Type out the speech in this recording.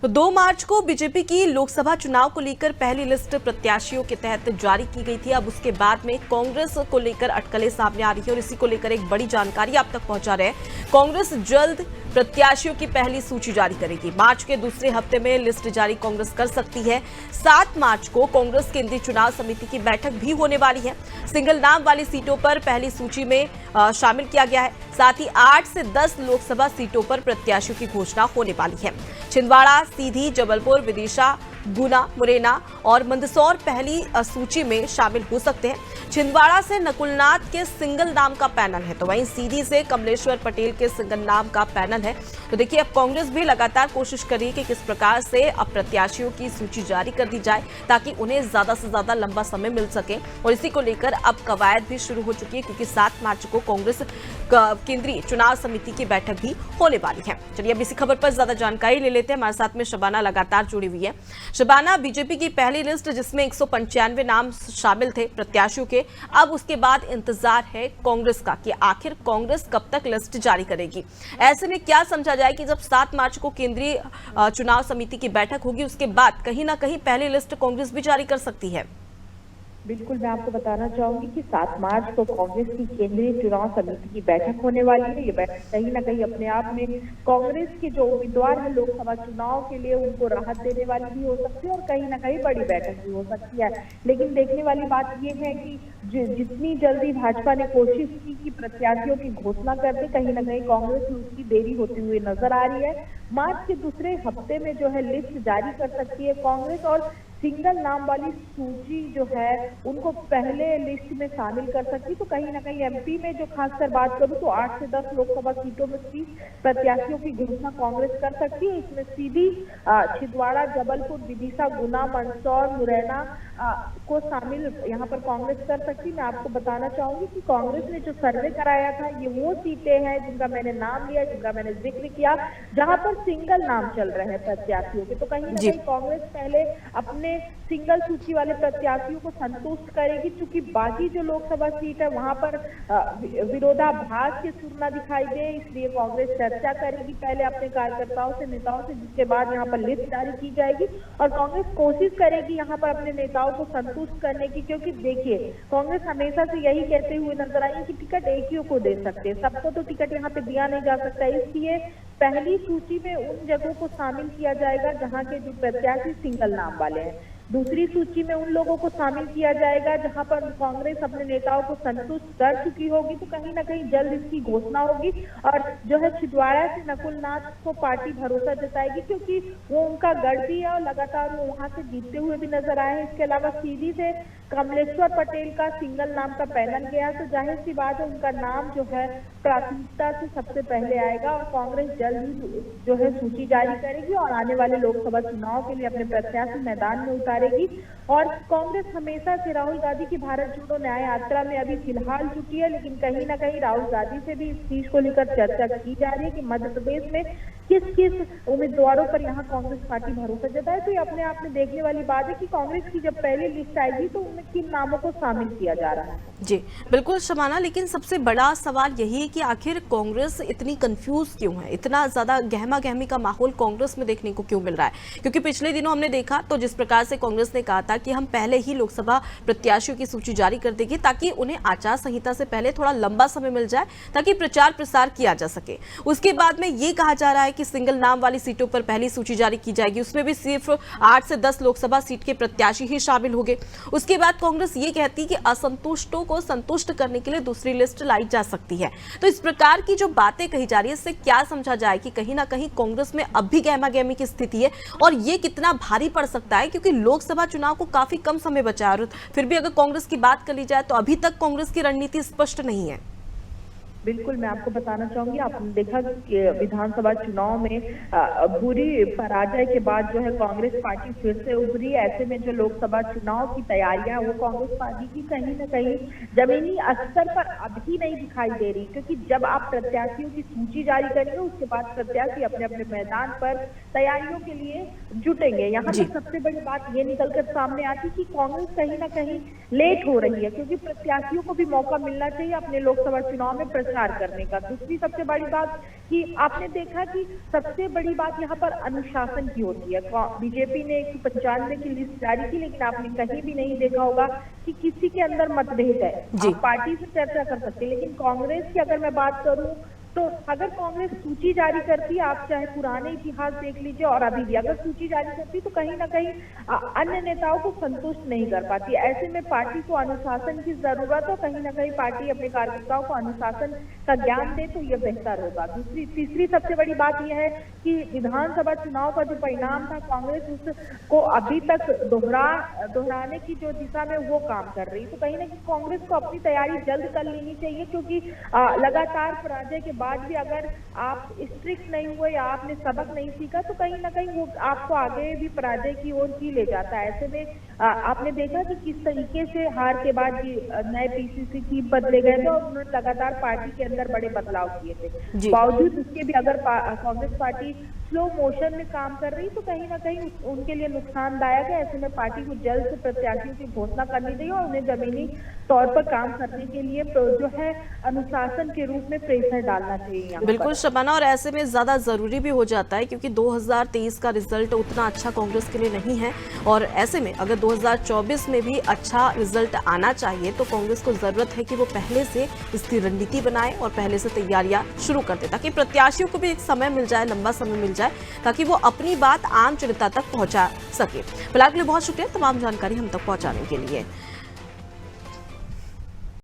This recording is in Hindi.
तो 2 मार्च को बीजेपी की लोकसभा चुनाव को लेकर पहली लिस्ट प्रत्याशियों के तहत जारी की गई थी। अब उसके बाद में कांग्रेस को लेकर अटकलें सामने आ रही है और इसी को लेकर एक बड़ी जानकारी आप तक पहुंचा रहे हैं। कांग्रेस जल्द प्रत्याशियों की पहली सूची जारी करेगी। मार्च के दूसरे हफ्ते में लिस्ट जारी कांग्रेस कर सकती है। 7 मार्च को कांग्रेस केंद्रीय चुनाव समिति की बैठक भी होने वाली है। सिंगल नाम वाली सीटों पर पहली सूची में शामिल किया गया है। साथ ही 8 से 10 लोकसभा सीटों पर प्रत्याशियों की घोषणा होने वाली है। छिंदवाड़ा, सीधी, जबलपुर, विदिशा, गुना, मुरैना और मंदसौर पहली सूची में शामिल हो सकते हैं। छिंदवाड़ा से नकुलनाथ के सिंगल नाम का पैनल है, तो वहीं सीधी से कमलेश्वर पटेल के सिंगल नाम का पैनल है। तो देखिए, अब कांग्रेस भी लगातार कोशिश कर रही है कि किस प्रकार से अब प्रत्याशियों की सूची जारी कर दी जाए ताकि उन्हें ज्यादा से ज्यादा लंबा समय मिल सके। और इसी को लेकर अब कवायद भी शुरू हो चुकी है, क्योंकि 7 मार्च को कांग्रेस केंद्रीय चुनाव समिति की बैठक भी होने वाली है। चलिए अब इसी खबर पर ज्यादा जानकारी ले लेते हैं। हमारे साथ में शबाना लगातार जुड़ी हुई है। शबाना, बीजेपी की पहली लिस्ट जिसमें 195 नाम शामिल थे प्रत्याशियों के, अब उसके बाद इंतजार है कांग्रेस का कि आखिर कांग्रेस कब तक लिस्ट जारी करेगी। ऐसे में क्या समझा जाए कि जब 7 मार्च को केंद्रीय चुनाव समिति की बैठक होगी, उसके बाद कहीं ना कहीं पहली लिस्ट कांग्रेस भी जारी कर सकती है। बिल्कुल, मैं आपको बताना चाहूंगी कि 7 मार्च को कांग्रेस की केंद्रीय चुनाव समिति की बैठक होने वाली है। ये बैठक कहीं ना कहीं अपने आप में कांग्रेस के जो उम्मीदवार हैं लोकसभा चुनाव के लिए उनको राहत देने वाली भी हो सकती है और कहीं ना कहीं बड़ी बैठक भी हो सकती है। लेकिन देखने वाली बात ये है कि जितनी जल्दी भाजपा ने कोशिश की कि प्रत्याशियों की घोषणा कर दे, कहीं ना कहीं कांग्रेस में उसकी देरी होती हुई नजर आ रही है। मार्च के दूसरे हफ्ते में जो है लिस्ट जारी कर सकती है कांग्रेस और सिंगल नाम वाली सूची जो है उनको पहले लिस्ट में शामिल कर सकती। तो कहीं ना कहीं एमपी में जो खासकर बात करूं तो 8 से 10 लोकसभा सीटों में 30 प्रत्याशियों की घोषणा कांग्रेस कर सकती है। इसमें सीधी, छिंदवाड़ा, जबलपुर, विदिशा, गुना, मंदसौर, मुरैना को शामिल यहाँ पर कांग्रेस कर सकती। मैं आपको बताना चाहूंगी कि कांग्रेस ने जो सर्वे कराया था ये वो सीटें हैं जिनका मैंने नाम लिया, जिनका मैंने जिक्र किया, जहां पर सिंगल नाम चल रहे हैं प्रत्याशियों के। तो कहीं ना कहीं कांग्रेस पहले अपने सिंगल सूची वाले प्रत्याशियों को संतुष्ट करेगी, क्योंकि बाकी जो लोकसभा सीट है वहां पर विरोधाभास के सुर न दिखाई दे, इसलिए कांग्रेस चर्चा करेगी पहले अपने कार्यकर्ताओं से, नेताओं से, जिसके बाद यहाँ पर लिस्ट जारी की जाएगी। और कांग्रेस कोशिश करेगी यहाँ पर अपने नेताओं को संतुष्ट करने की, क्योंकि देखिए कांग्रेस हमेशा से यही कहते हुए नजर आई है कि टिकट एक ही को दे सकते हैं, सबको तो टिकट यहाँ पे दिया नहीं जा सकता। इसलिए पहली सूची में उन जगहों को शामिल किया जाएगा जहां के जो प्रत्याशी सिंगल नाम वाले हैं। दूसरी सूची में उन लोगों को शामिल किया जाएगा जहां पर कांग्रेस अपने नेताओं को संतुष्ट कर चुकी होगी। तो कहीं ना कहीं जल्द इसकी घोषणा होगी। और जो है छिंदवाड़ा से नकुलनाथ को पार्टी भरोसा जताएगी, क्योंकि वो उनका गढ़ भी है और लगातार वो वहां से जीतते हुए भी नजर आए हैं। इसके अलावा सीधी से कमलेश्वर पटेल का सिंगल नाम का पैनल गया, तो जाहिर सी बात है उनका नाम जो है प्राथमिकता से सबसे पहले आएगा और कांग्रेस जल्द ही जो है सूची जारी करेगी और आने वाले लोकसभा चुनाव के लिए अपने प्रत्याशी मैदान में उतारेगी। और कांग्रेस हमेशा से राहुल गांधी की भारत जोड़ो न्याय यात्रा में अभी फिलहाल जुटी है, लेकिन कहीं ना कहीं राहुल गांधी से भी इस चीज को लेकर चर्चा की जा रही है कि मध्य प्रदेश में किस किस उम्मीदवारों पर यहाँ कांग्रेस पार्टी भरोसा जताए। तो ये अपने आप में देखने वाली बात है कि कांग्रेस की जब पहली लिस्ट आएगी तो उनमें किन नामों को शामिल किया जा रहा है। जी बिल्कुल शबाना, लेकिन सबसे बड़ा सवाल यही है कि आखिर कांग्रेस इतनी कंफ्यूज क्यों है, इतना ज्यादा गहमा गहमी का माहौल कांग्रेस में देखने को क्यों मिल रहा है? क्योंकि पिछले दिनों हमने देखा तो जिस प्रकार से कांग्रेस ने कहा था कि हम पहले ही लोकसभा प्रत्याशियों की सूची जारी कर देंगे ताकि उन्हें आचार संहिता से पहले थोड़ा लंबा समय मिल जाए ताकि प्रचार प्रसार किया जा सके। उसके बाद में ये कहा जा रहा है कि सिंगल नाम वाली सीटों पर पहली सूची जारी की जाएगी, उसमें भी सिर्फ 8 से 10 लोकसभा सीट के प्रत्याशी ही शामिल होंगे। उसके बाद कांग्रेस ये कहती है कि असंतुष्टों को संतुष्ट करने के लिए दूसरी लिस्ट लाई जा सकती है। तो इस प्रकार की जो बातें कही जा रही है इससे क्या समझा जाए कि कहीं ना कहीं कांग्रेस में अब भी गहमा गहमी की स्थिति है और ये कितना भारी पड़ सकता है, क्योंकि लोकसभा चुनाव को काफी कम समय बचा है और फिर भी अगर कांग्रेस की बात कर ली जाए तो अभी तक कांग्रेस की रणनीति स्पष्ट नहीं है। बिल्कुल, मैं आपको बताना चाहूंगी, आपने देखा कि विधानसभा चुनाव में बुरी पराजय के बाद जो है कांग्रेस पार्टी फिर से उभरी। ऐसे में जो लोकसभा चुनाव की तैयारियां वो कांग्रेस पार्टी की कहीं ना कहीं जमीनी स्तर पर अभी नहीं दिखाई दे रही, क्योंकि जब आप प्रत्याशियों की सूची जारी करेंगे उसके बाद प्रत्याशी अपने अपने मैदान पर तैयारियों के लिए जुटेंगे। यहाँ पर सबसे बड़ी बात ये निकल कर सामने आती कि कांग्रेस कहीं ना कहीं लेट हो रही है, क्योंकि प्रत्याशियों को भी मौका मिलना चाहिए अपने लोकसभा चुनाव में दरकिनार करने का। दूसरी सबसे बड़ी बात कि आपने देखा कि सबसे बड़ी बात यहाँ पर अनुशासन की होती है। बीजेपी ने 195 की लिस्ट जारी की, लेकिन आपने कहीं भी नहीं देखा होगा कि किसी के अंदर मतभेद है। आप पार्टी से चर्चा कर सकते हैं, लेकिन कांग्रेस की अगर मैं बात करूं तो अगर कांग्रेस सूची जारी करती, आप चाहे पुराने इतिहास देख लीजिए और अभी भी अगर सूची जारी करती तो कहीं ना कहीं अन्य नेताओं को संतुष्ट नहीं कर पाती। ऐसे में पार्टी को अनुशासन की जरूरत है, कहीं ना कहीं पार्टी अपने कार्यकर्ताओं को अनुशासन का ज्ञान दे तो यह बेहतर होगा। तीसरी सबसे बड़ी बात यह है कि विधानसभा चुनाव का जो परिणाम था, कांग्रेस उसको अभी तक दोहराने की जो दिशा में वो काम कर रही, तो कहीं ना कहीं कांग्रेस को अपनी तैयारी जल्द कर लेनी चाहिए, क्योंकि लगातार पराजय के बाद भी अगर आप स्ट्रिक्ट नहीं हुए या आपने सबक नहीं सीखा तो कहीं ना कहीं वो आपको आगे भी पराजय की ओर ही ले जाता है। ऐसे में आपने देखा कि किस तरीके से हार के बाद नए पीसीसी चीफ बदले गए थे और उन्होंने लगातार पार्टी के अंदर बड़े बदलाव किए थे। बावजूद उसके भी अगर कांग्रेस पार्टी स्लो मोशन में काम कर रही तो कहीं ना कहीं उनके लिए नुकसानदायक है। ऐसे में पार्टी को जल्द से प्रत्याशियों की घोषणा करनी चाहिए और उन्हें जमीनी तौर पर काम करने के लिए जो है अनुशासन के रूप में प्रेशर डालना चाहिए। बिल्कुल शबाना, और ऐसे में ज्यादा जरूरी भी हो जाता है क्योंकि 2023 का रिजल्ट उतना अच्छा कांग्रेस के लिए नहीं है, और ऐसे में अगर 2024 में भी अच्छा रिजल्ट आना चाहिए तो कांग्रेस को जरूरत है कि वो पहले से इसकी रणनीति बनाए और पहले से तैयारियां शुरू कर दे, ताकि प्रत्याशियों को भी एक समय मिल जाए, लंबा समय मिल जाए, ताकि वो अपनी बात आम जनता तक पहुंचा सके। फिलहाल के लिए बहुत शुक्रिया तमाम जानकारी हम तक पहुंचाने के लिए।